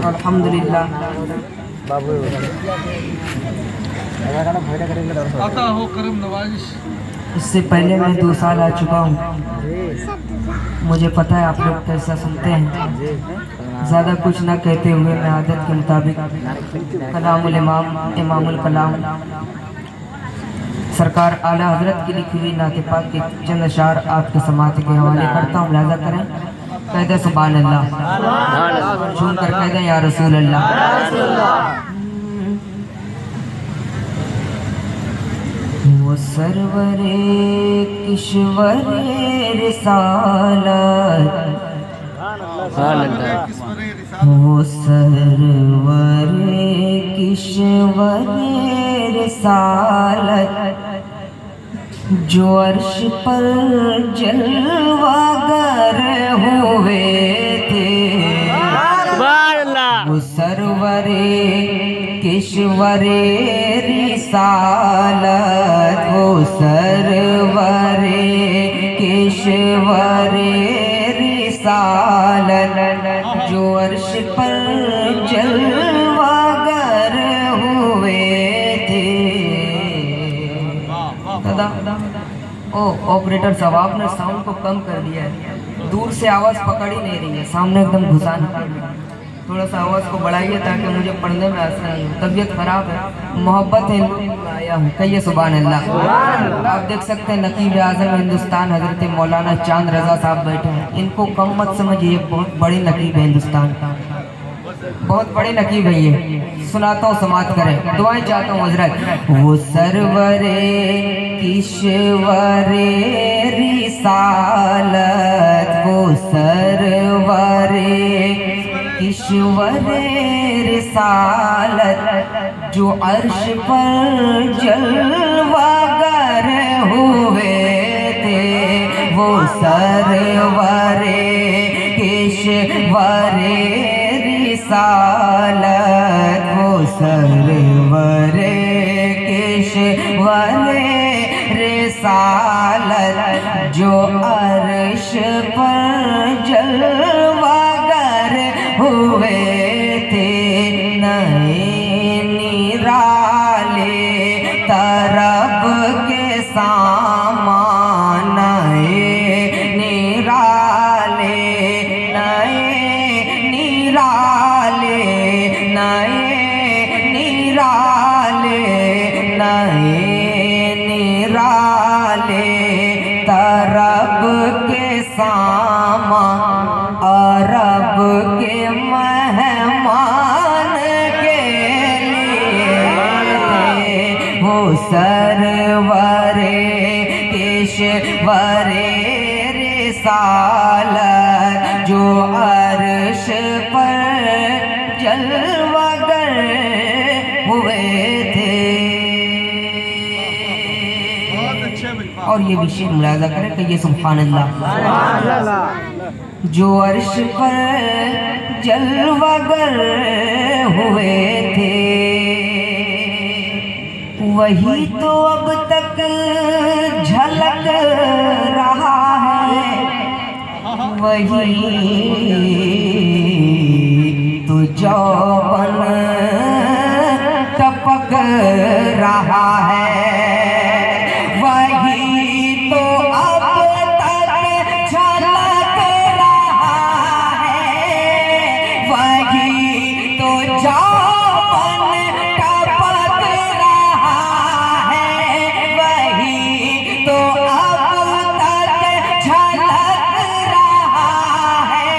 अल्हम्दुलिल्लाह। इससे पहले मैं 2 साल आ चुका हूँ। मुझे पता है आप लोग कैसा सुनते हैं। ज़्यादा कुछ ना कहते हुए मैं आदत के मुताबिक कलामुल इमाम इमामुल कलाम सरकार आला हजरत की लिखी हुई नात पाक के चंद अशार आपके समाज के हवाले करता हूँ। मुलाजा करें। कहते सुभान अल्लाह, सुनकर कहते या रसूल अल्लाह। वो सरवरे किश्वरे रिसालत, वो सरवरे किश्वरे रिसालत, जो अर्श पर जलवागर हुए थे। वो सरवरे किश्वरे रिसालत, वो सरवरे किश्वरे रिसालत, जो अर्श पर जलवागर हुए थे। ओ ऑपरेटर साहब, आपने साउंड को कम कर दिया है। दूर से आवाज़ पकड़ ही नहीं रही है, सामने एकदम घुसा नहीं। थोड़ा सा आवाज़ को बढ़ाइए ताकि मुझे पढ़ने में आसानी हो। तबीयत खराब है, मोहब्बत है, आया हूँ। कहिए सुभान अल्लाह। आप देख सकते हैं नकीब आज़म हिंदुस्तान हजरत मौलाना चांद रजा साहब बैठे हैं। इनको कम मत समझिए, बहुत बड़ी नकीब है हिंदुस्तान का, बहुत बड़े नकीब है ये। सुनाता हूँ, समात करें, दुआएं चाहता हूँ हजरत। वो सरवरे किश्वरे रिसालत, वो सरवरे किश्वरे रिसालत, जो अर्श पर जलवागर हुए थे। वो सरवरे किश्वरे रिसालत, वो सरवरे किश्वरे रिसालत, जो अर्श पर जलवागर हुए थे। नए निराले तरब के सामान, नए निराले, नए निराले, नए निराले, नए निराले तरब के सामान, अरब के मेहमान के लिए। वो सरवरे किश्वरे रिसालत, जो अर्श पर जलवागर हुए थे। और ये विशेष मुलाजा करें कि ये सुभान अल्लाह। जो अर्श पर जलवागर हुए थे, वही तो अब तक झलक रहा है। वही तो जौबन टपक रहा है। वही तो अब तक झलक रहा है। वही तो जौबन टपक रहा है। वही तो अब तक झलक रहा है।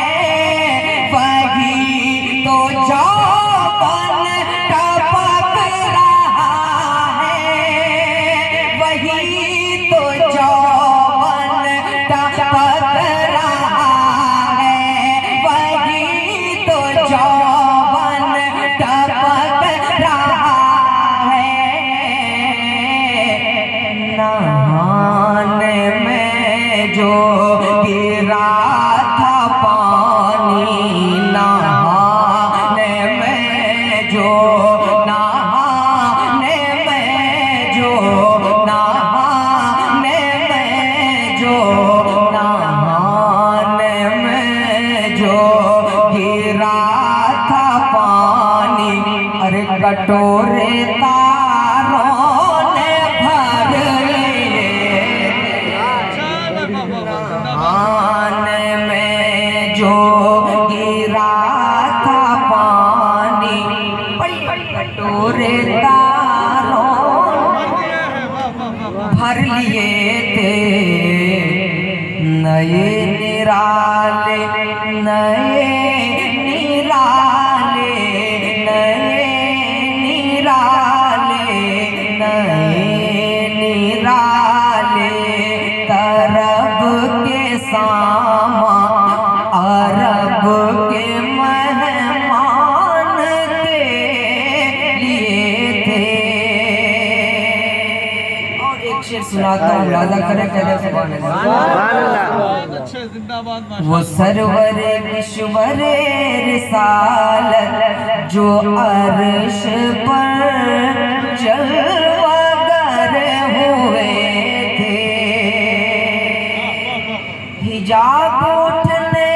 वही तो जौबन टपक रहा है। वही तो जौबन टपक रहा है। वही तो जौबन टपक रहा है। नहाने में जो गिरा था पानी, नहाने में जो, नहाने में जो, नहाने में जो, नहाने नहान में जो गिरा था पानी, कटोरे तारों भर लिए थे, नए निराले नए निराले नए निराले नए निराले तरब के सामा अरब के मेहमान के लिए थे। और एक शेर सुनाता हूँ, राजा करे कहते सुभान अल्लाह। वो सरवर ईश्वर रिसालत जो अर्श पर जलवागर हुए थे, हिजाब उठने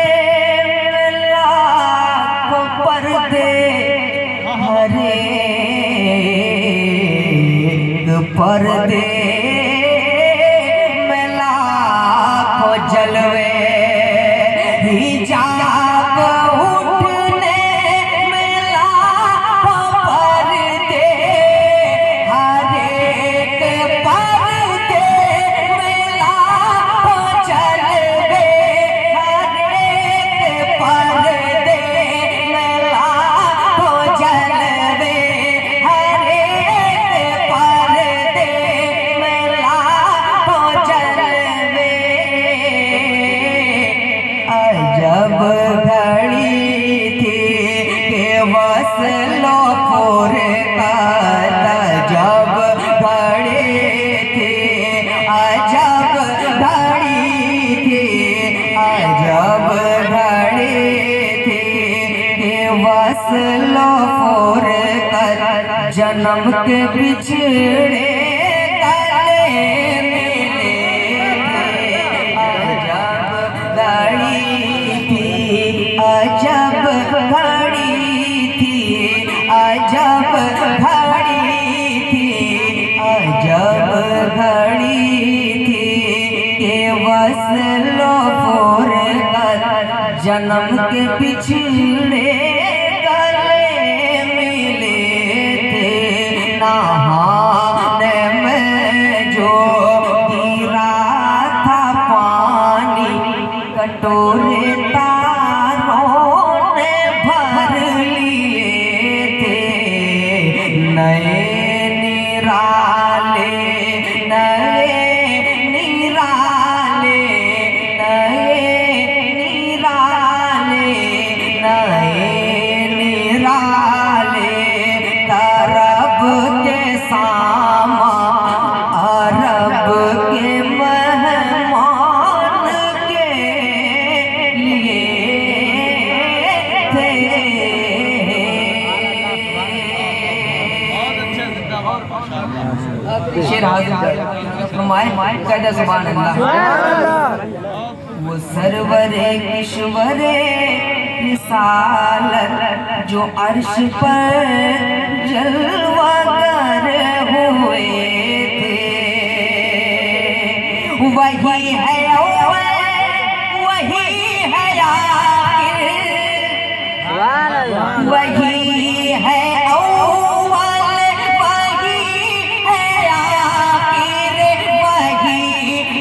में लाखों पर्दे, हरे पर्दे में लाखों जलवे, हिजाब उठने में लाखों पर्दे, हरे पर्दे में लाखों जलवे, हरे पर्दे में लाखों जलवे, हरे पर्दे में लाखों जलवे। अजब घड़ी थी के वसलो पूरे का, अजब घड़ी थी, अजब घड़ी थी, अजब घड़ी थी के वसलो पूरे का, जन्म के बिछड़े गले मिले थे। अजब घड़ी थी, अजब घड़ी थी, अजब घड़ी थी, अजब घड़ी थी के वसलो पूरे का, जन्म के पिछड़े गले मिले थे। नहाने में जो गिरा था पानी, कटोरे तारों ने भर लिए थे, नए निराले नए निराले नए निराले नए निराले तरब के सामा अरब के मेहमान के लिए थे। शेर हाजिर फरमाए कहते सुभान अल्लाह। वो सरवर ईश्वर रिसालत जो अर्श पर जलवागर हुए थे, वही है अव्वल, वही है आखिर, वही है अव्वल, वही है आखिर, वही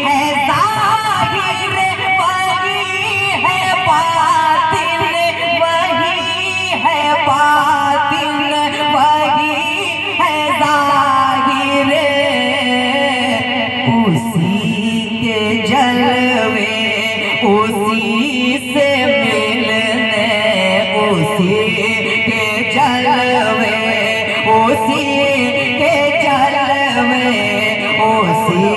है ज़ाहिर, वही है बातिन, वही है बातिन, वही है ज़ाहिर। उसी के जलवे उसी से मिलने, उसी के जलवे उसी के जलवे उसी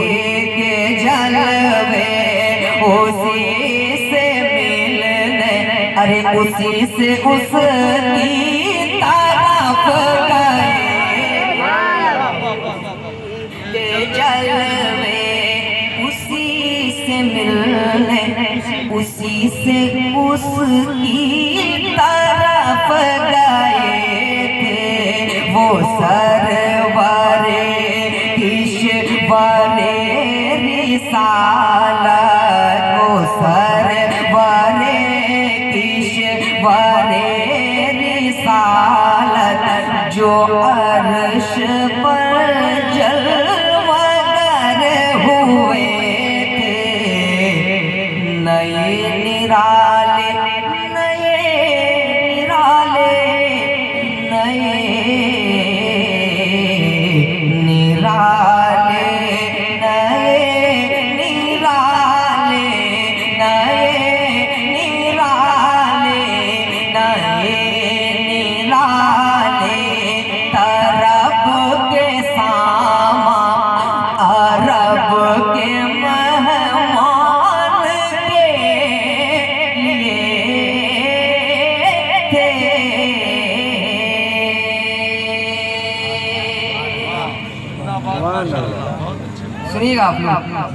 के जलवे उसी से मिलने, अरे उसी से उसकी तरफ गए के जलवे, उसी से मिलने उसी से उसकी तरफ गए थे। वो सरवारे ईश्वरे रिसालत, वो नए निराले नए निराले नए निराले नए निराले नए निराले नए निराले तरब के सामा अरब के मेहमान के लिए थे। सुनिएगा आप लोग।